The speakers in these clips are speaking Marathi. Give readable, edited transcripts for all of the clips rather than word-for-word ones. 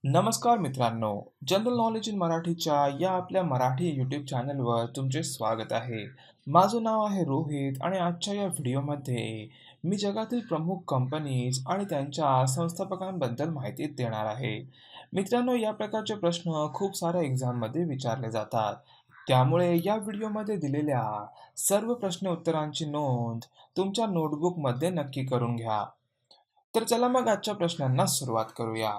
नमस्कार मित्रांनो, जनरल नॉलेज इन मराठीच्या या आपल्या मराठी यूट्यूब चॅनलवर तुमचे स्वागत आहे. माझं नाव आहे रोहित आणि आजच्या या व्हिडिओमध्ये मी जगातील प्रमुख कंपनीज आणि त्यांच्या संस्थापकांबद्दल माहिती देणार आहे. मित्रांनो, या प्रकारचे प्रश्न खूप साऱ्या एक्झाममध्ये विचारले जातात. त्यामुळे या व्हिडिओमध्ये दिलेल्या सर्व प्रश्न उत्तरांची नोंद तुमच्या नोटबुकमध्ये नक्की करून घ्या. तर चला मग आजच्या प्रश्नांना सुरुवात करूया.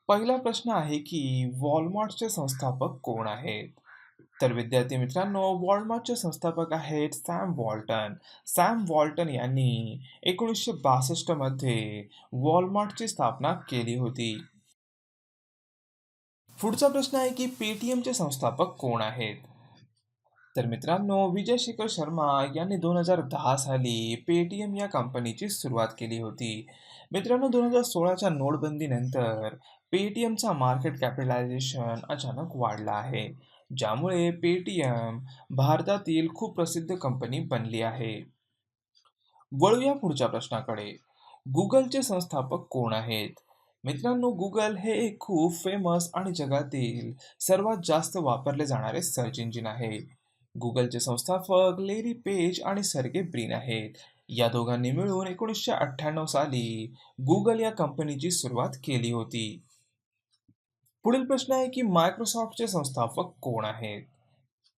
पहिला प्रश्न आहे की वॉलमार्टचे संस्थापक कोण आहेत? तर विद्यार्थी मित्रांनो, वॉलमार्टचे संस्थापक आहेत सॅम वॉल्टन. सॅम वॉल्टन यांनी 1962 मध्ये वॉलमार्टची स्थापना केली होती. पुढचा प्रश्न आहे की पेटीएमचे संस्थापक कोण आहेत? तर मित्रांनो, विजय शेखर शर्मा यांनी 2010 साली पेटीएम या कंपनीची सुरुवात केली होती. मित्रांनो, 2016च्या नोटबंदीनंतर पेटीएमचा मार्केट कॅपिटलायझेशन अचानक वाढला आहे, ज्यामुळे पेटीएम भारतातील खूप प्रसिद्ध कंपनी बनली आहे. वळूया पुढच्या प्रश्नाकडे. गुगलचे संस्थापक कोण आहेत? मित्रांनो, गुगल हे एक खूप फेमस आणि जगातील सर्वात जास्त वापरले जाणारे सर्च इंजिन आहे. गुगलचे संस्थापक लेरी पेज आणि सर्गे ब्रिन आहेत. या दोघांनी मिळून 1998 साली गुगल या कंपनीची सुरुवात केली होती. पुढील प्रश्न आहे की मायक्रोसॉफ्टचे संस्थापक कोण आहेत?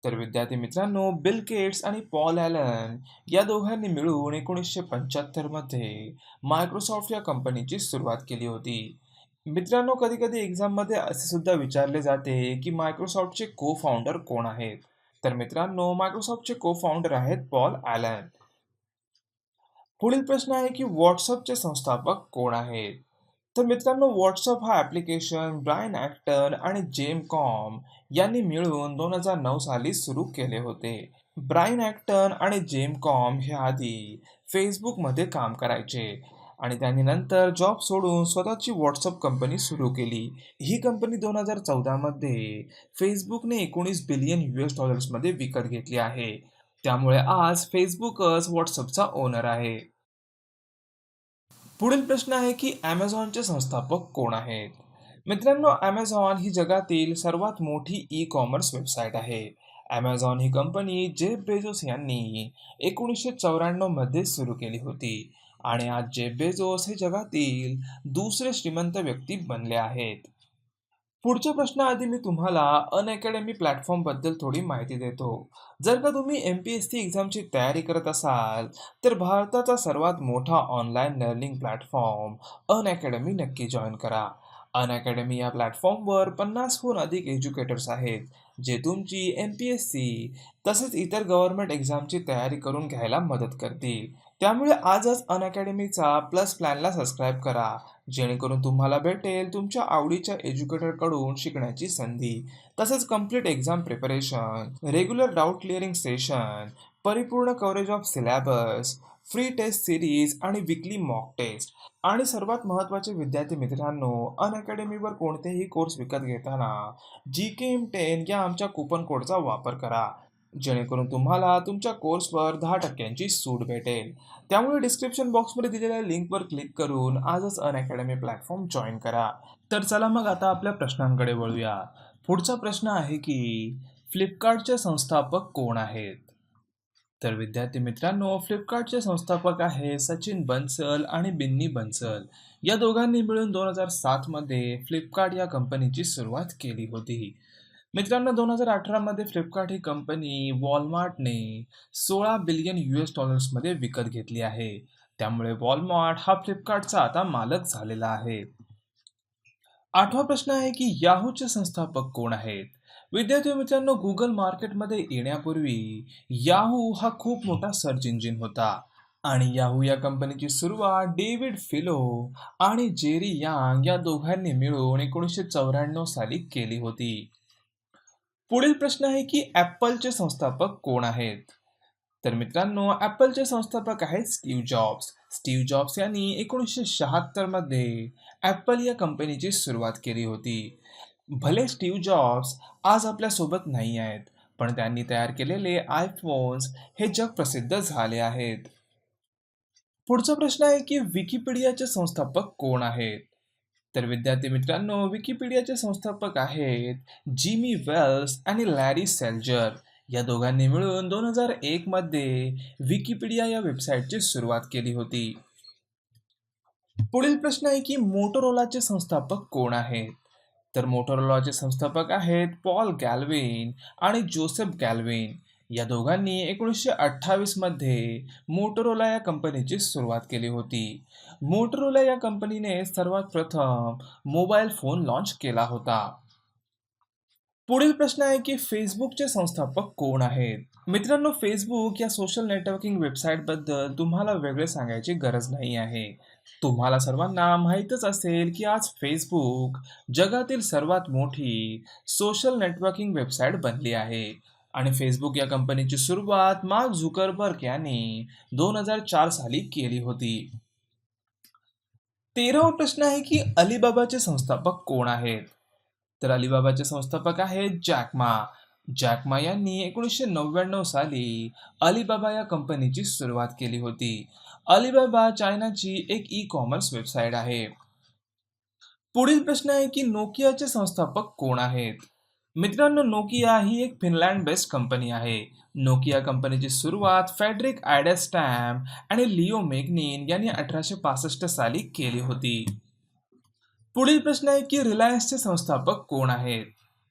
तर विद्यार्थी मित्रांनो, बिल गेट्स आणि पॉल ॲलन या दोघांनी मिळून 1975 मध्ये मायक्रोसॉफ्ट या कंपनीची सुरुवात केली होती. मित्रांनो, कधी-कधी एक्झाममध्ये असे सुद्धा विचारले जाते की मायक्रोसॉफ्टचे को फाउंडर कोण आहेत? तर मित्रांनो, मायक्रोसॉफ्टचे को फाउंडर आहेत पॉल ॲलन. पुढील प्रश्न आहे की व्हॉट्सअपचे संस्थापक कोण आहेत? तर मित्रांनो, व्हॉट्सअप हा ॲप्लिकेशन ब्रायन ॲक्टन आणि जेम कॉम यांनी मिळून 2009 साली सुरू केले होते. ब्रायन ॲक्टन आणि जेम कॉम हे आधी फेसबुकमध्ये काम करायचे आणि त्यांनी नंतर जॉब सोडून स्वतःची व्हॉट्सअप कंपनी सुरू केली. ही कंपनी 2014 मध्ये फेसबुकने 19 बिलियन US डॉलर्समध्ये विकत घेतली आहे. त्यामुळे आज फेसबुकच व्हॉट्सअपचा ओनर आहे. पुढील प्रश्न आहे की Amazonचे संस्थापक कोण आहेत? मित्रांनो, Amazon ही जगातील सर्वात मोठी ई-कॉमर्स वेबसाईट आहे. Amazon ही कंपनी जेफ बेझोस यांनी 1994 मध्ये सुरू केली होती आणि आज जेफ बेझोस हे जगातील दुसरे श्रीमंत व्यक्ती बनले आहेत. पुढच्या प्रश्नाआधी मी तुम्हाला अनअकॅडमी प्लॅटफॉर्मबद्दल थोडी माहिती देतो. जर का तुम्ही MPSC एक्झामची तयारी करत असाल, तर भारताचा सर्वात मोठा ऑनलाईन लर्निंग प्लॅटफॉर्म अनअकॅडमी नक्की जॉईन करा. अनअकॅडमी या प्लॅटफॉर्मवर 50हून अधिक एज्युकेटर्स आहेत, जे तुमची MPSC तसेच इतर गव्हर्नमेंट एक्झामची तयारी करून घ्यायला मदत करतील. त्यामुळे आजच अनअकॅडमीचा प्लस प्लॅनला सबस्क्राईब करा, जेणेकरून तुम्हाला भेटेल तुमच्या आवडीच्या एज्युकेटरकडून शिकण्याची संधी. तसेच complete exam preparation, regular doubt clearing session, परिपूर्ण coverage of syllabus, free test series आणि विकली मॉक टेस्ट. आणि सर्वात महत्त्वाचे विद्यार्थी मित्रांनो, अनअकॅडमीवर कोणतेही कोर्स विकत घेताना GKM10 या आमच्या कूपन कोडचा वापर करा, जेणेकरून तुम्हाला तुमच्या कोर्सवर 10% सूट भेटेल. त्यामुळे डिस्क्रिप्शन बॉक्समध्ये दिलेल्या लिंकवर क्लिक करून आजच अनअकॅडमी प्लॅटफॉर्म जॉईन करा. तर चला मग आता आपल्या प्रश्नांकडे वळूया. पुढचा प्रश्न आहे की फ्लिपकार्टचे संस्थापक कोण आहेत? तर विद्यार्थी मित्रांनो, फ्लिपकार्टचे संस्थापक आहे सचिन बन्सल आणि बिन्नी बन्सल. या दोघांनी मिळून 2007 मध्ये फ्लिपकार्ट या कंपनीची सुरुवात केली होती. मित्रांनो, 2018 मध्ये फ्लिपकार्ट ही कंपनी वॉलमार्टने 16 बिलियन US डॉलर्समध्ये विकत घेतली आहे. त्यामुळे वॉलमार्ट हा फ्लिपकार्टचा आता मालक झालेला आहे. आठवा प्रश्न आहे की याहूचे संस्थापक कोण आहेत? विद्यार्थी मित्रांनो, गुगल मार्केटमध्ये येण्यापूर्वी याहू हा खूप मोठा सर्च इंजिन होता आणि याहू या कंपनीची सुरुवात डेव्हिड फिलो आणि जेरी यांग या दोघांनी मिळून 1994 साली केली होती. पुढील प्रश्न आहे की ॲपलचे संस्थापक कोण आहेत? तर मित्रांनो, ॲपलचे संस्थापक आहेत स्टीव्ह जॉब्स. स्टीव्ह जॉब्स यांनी 1976 मध्ये ॲपल या कंपनीची सुरुवात केली होती. भले स्टीव्ह जॉब्स आज आपल्यासोबत नाही आहेत, पण त्यांनी तयार केलेले आयफोन्स हे जगप्रसिद्ध झाले आहेत. पुढचा प्रश्न आहे की विकिपीडियाचे संस्थापक कोण आहेत? तर विद्यार्थी मित्रांनो, विकिपीडियाचे संस्थापक आहेत जिमी वेल्स आणि लॅरी सेल्जर. या दोघांनी मिळून 2001 मध्ये विकिपीडिया या वेबसाईटची सुरुवात केली होती. पुढील प्रश्न आहे की मोटोरोलाचे संस्थापक कोण आहेत? तर मोटोरोलाचे संस्थापक आहेत पॉल गॅल्विन आणि जोसेफ गॅल्विन. या दोघांनी 1928 मध्ये मोटोरोला या कंपनीची सुरुवात केली होती. मोटोरोला या कंपनीने सर्वात प्रथम मोबाईल फोन लॉन्च केला होता. पुढील प्रश्न आहे की फेसबुकचे संस्थापक कोण आहेत? मित्रांनो, फेसबुक या सोशल नेटवर्किंग वेबसाईटबद्दल तुम्हाला वेगळे सांगायची गरज नाही आहे. तुम्हाला सर्वांना माहीतच असेल की आज फेसबुक जगातील सर्वात मोठी सोशल नेटवर्किंग वेबसाईट बनली आहे. आणि फेसबुक या कंपनीची सुरुवात मार्क झुकरबर्ग यांनी 2004 साली केली होती. 13वा प्रश्न आहे की अलिबाबाचे संस्थापक कोण आहेत? तर अलिबाबाचे संस्थापक आहेत जॅक मा. जॅक मा यांनी 1999 साली अलिबाबा या कंपनीची सुरुवात केली होती. अलिबाबा चायनाची एक ई कॉमर्स वेबसाईट आहे. पुढील प्रश्न आहे की नोकियाचे संस्थापक कोण आहेत? मित्रांनो, नोकिया ही एक फिनलँड बेस्ड कंपनी आहे. नोकिया कंपनीची सुरुवात फेडरिक ॲडेस्टॅम आणि लिओ मेग्निन यांनी 1865 साली केली होती. पुढील प्रश्न आहे की रिलायन्सचे संस्थापक कोण आहेत?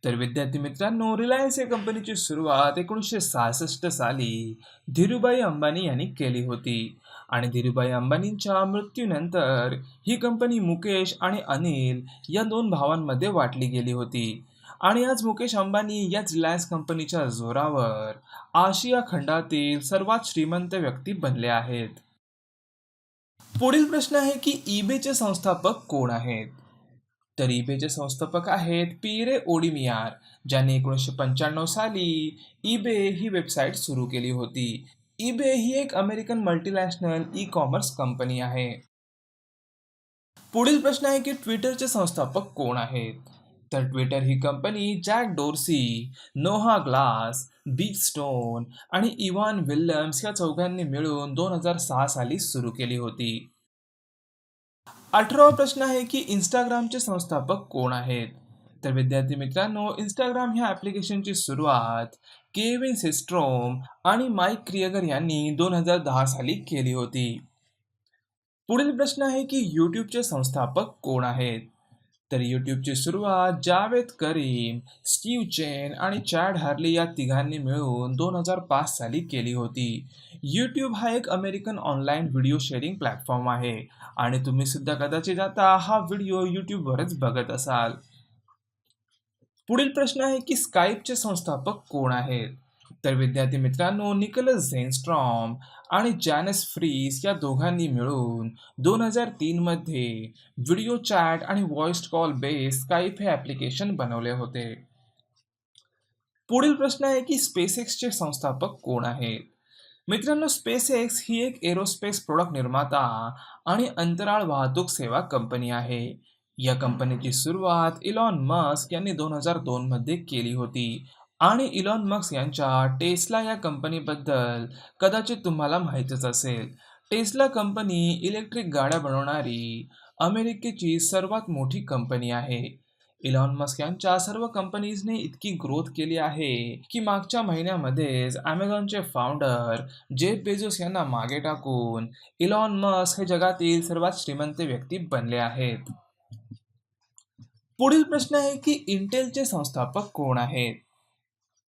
तर विद्यार्थी मित्रांनो, रिलायन्स या कंपनीची सुरुवात 1966 साली धीरूभाई अंबानी यांनी केली होती. आणि धीरूभाई अंबानींच्या मृत्यूनंतर ही कंपनी मुकेश आणि अनिल या दोन भावांमध्ये वाटली गेली होती. आणि आज मुकेश अंबानी याच रिलायन्स कंपनीच्या जोरावर आशिया खंडातील सर्वात श्रीमंत व्यक्ती बनले आहेत. पुढील प्रश्न आहे की ईबेचे संस्थापक कोण आहेत? तर ईबेचे संस्थापक आहेत पिरे ओडिमियार, ज्यांनी 1995 साली ईबे ही वेबसाईट सुरू केली होती. ईबे ही एक American multinational e commerce company आहे. पुढील प्रश्न आहे की ट्विटरचे संस्थापक कोण आहेत? तर ट्विटर ही कंपनी जॅक डोर्सी, नोहा ग्लास, बिग स्टोन आणि इव्हान विल्यम्स या चौघांनी मिळून 2006 साली सुरू केली होती. 18वा प्रश्न आहे की इंस्टाग्रामचे संस्थापक कोण आहेत? तर विद्यार्थी मित्रांनो, इंस्टाग्राम ह्या ॲप्लिकेशनची सुरुवात केविन सिस्ट्रोम आणि माईक क्रिएगर यांनी 2010 साली केली होती. पुढील प्रश्न आहे की यूट्यूबचे संस्थापक कोण आहेत? तर यूट्यूबची सुरुवात जावेद करीम, स्टीव्ह चेन आणि चॅड हार्ली या तिघांनी मिळून 2005 साली केली होती. यूट्यूब हा एक American online video sharing platform आहे. आणि तुम्ही सुद्धा कदाचित आता हा व्हिडिओ यूट्यूबवरच बघत असाल. पुढील प्रश्न आहे की स्काईपचे संस्थापक कोण आहेत? तर विद्यार्थी मित्रांनो, निकोलस झेनस्ट्रॉम आणि जॅनस फ्रीस या दोघांनी मिळून 2003 मध्ये व्हिडिओ चॅट आणि व्हॉइस कॉल बेस स्काईप हे ॲप्लिकेशन बनवले होते. पुढील प्रश्न आहे की स्पेसएक्सचे संस्थापक कोण आहेत? मित्रांनो, स्पेसएक्स ही एक एरोस्पेस प्रोडक्ट निर्माता आणि अंतराळ वाहतूक सेवा कंपनी आहे. या कंपनीची सुरुवात इलॉन मस्क यांनी 2002 मध्ये केली होती. आणि इलॉन मस्क यांच्या टेस्ला या कंपनीबद्दल कदाचित तुम्हाला माहीतच असेल. टेस्ला कंपनी इलेक्ट्रिक गाड्या बनवणारी अमेरिकेची सर्वात मोठी कंपनी आहे. इलॉन मस्क यांच्या सर्व कंपनीजने इतकी ग्रोथ केली आहे की मागच्या महिन्यामध्येच ॲमेझॉनचे फाउंडर जेफ बेझोस यांना मागे टाकून इलॉन मस्क हे जगातील सर्वात श्रीमंत व्यक्ती बनले आहेत. पुढील प्रश्न आहे की इंटेलचे संस्थापक कोण आहेत?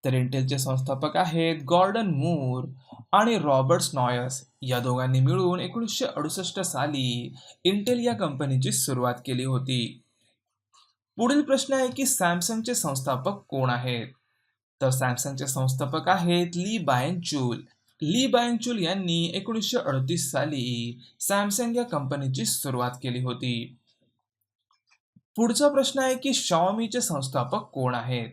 तर इंटेलचे संस्थापक आहेत गॉर्डन मूर आणि रॉबर्ट नॉयस. या दोघांनी मिळून 1968 साली इंटेल या कंपनीची सुरुवात केली होती. पुढील प्रश्न आहे की सॅमसंगचे संस्थापक कोण आहेत? तर सॅमसंगचे संस्थापक आहेत ली बायंग-चूल. ली बायंग-चूल यांनी 1938 साली सॅमसंग या कंपनीची सुरुवात केली होती. पुढचा प्रश्न आहे की शॉमीचे संस्थापक कोण आहेत?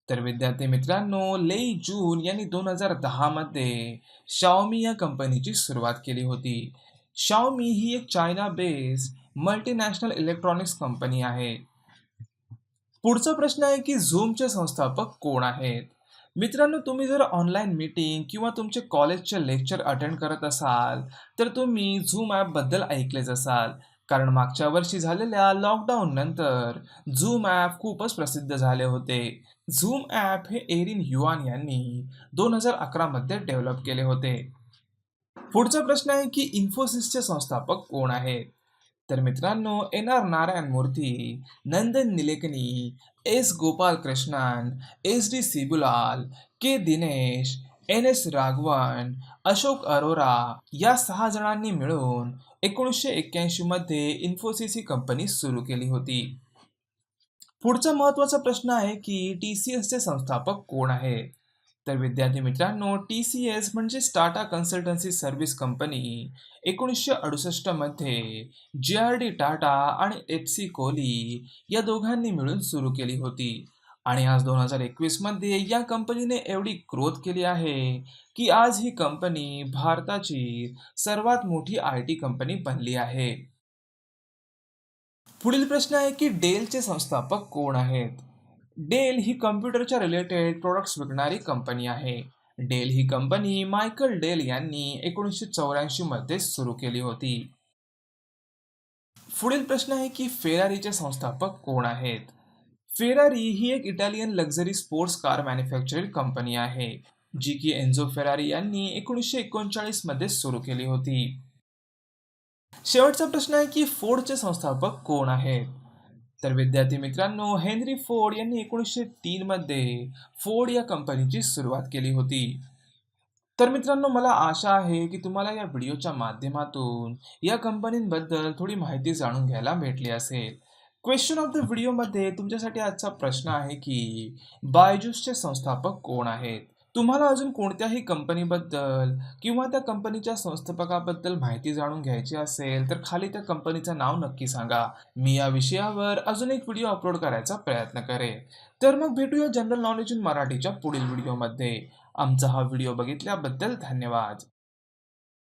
तर विद्यार्थी मित्रांनो, लेई जून यांनी 2010 मध्ये शाओमी या कंपनीची सुरुवात केली होती. शाओमी ही एक China based multinational electronics company आहे. पुढचा प्रश्न आहे की झूमचे संस्थापक कोण आहेत? मित्रांनो, तुम्ही जर ऑनलाईन मीटिंग किंवा तुमचे कॉलेजचे लेक्चर अटेंड करत असाल तर तुम्ही झूम ॲपबद्दल ऐकलेच असाल. कारण मागच्या वर्षी झालेल्या लॉकडाऊन नंतर झूम ॲप खूपच प्रसिद्ध झाले होते. झूम ॲप हे एरिन युआन यांनी 2011 मध्ये डेव्हलप केले होते. पुढचा प्रश्न आहे की इन्फोसिसचे संस्थापक कोण आहेत? तर मित्रांनो, N R Narayana Murthy, Nandan Nilekani, S Gopalakrishnan, S D Shibulal, K Dinesh, N S Raghavan, Ashok Arora या 6 जणांनी मिळून 1981 मध्ये इन्फोसिस ही कंपनी सुरू केली होती. पुढचा महत्त्वाचा प्रश्न आहे की टी-सी-एसचे संस्थापक कोण आहेत? तर विद्यार्थी मित्रांनो, टी-सी-एस म्हणजे टाटा कन्सल्टन्सी सर्व्हिस कंपनी 1968 मध्ये जे-आर-डी टाटा आणि एच-सी कोहली या दोघांनी मिळून सुरू केली होती. आणि आज 2021 मध्ये या कंपनीने एवढी ग्रोथ केली आहे की आज ही कंपनी भारताची सर्वात मोठी आय-टी कंपनी बनली आहे. पुढील प्रश्न आहे की डेलचे संस्थापक कोण आहेत? डेल ही कम्प्युटरच्या रिलेटेड प्रोडक्ट्स विकणारी कंपनी आहे. डेल ही कंपनी मायकल डेल यांनी 1984 मध्ये सुरू केली होती. पुढील प्रश्न आहे की फेरारीचे संस्थापक कोण आहेत? फेरारी ही एक Italian luxury sports car manufacturing company आहे, जी की एन्झो फेरारी यांनी 1939 मध्ये सुरू केली होती. शेवटचा प्रश्न आहे की फोर्डचे संस्थापक कोण आहेत? तर विद्यार्थी मित्रांनो, हेनरी फोर्ड यांनी 1903 मध्ये फोर्ड या कंपनीची सुरुवात केली होती. तर मित्रांनो, मला आशा आहे की तुम्हाला या व्हिडिओच्या माध्यमातून या कंपनींबद्दल थोडी माहिती जाणून घ्यायला भेटली असेल. क्वेश्चन ऑफ द व्हिडिओमध्ये तुमच्यासाठी आजचा प्रश्न आहे की बायजूसचे संस्थापक कोण आहेत? तुम्हाला अजून कोणत्याही कंपनीबद्दल किंवा त्या कंपनीच्या संस्थापकाबद्दल माहिती जाणून घ्यायची असेल तर खाली त्या कंपनीचं नाव नक्की सांगा. मी या विषयावर अजून एक व्हिडिओ अपलोड करायचा प्रयत्न करेन. तर मग भेटूया जनरल नॉलेज इन मराठीच्या पुढील व्हिडिओमध्ये. आमचा हा व्हिडिओ बघितल्याबद्दल धन्यवाद.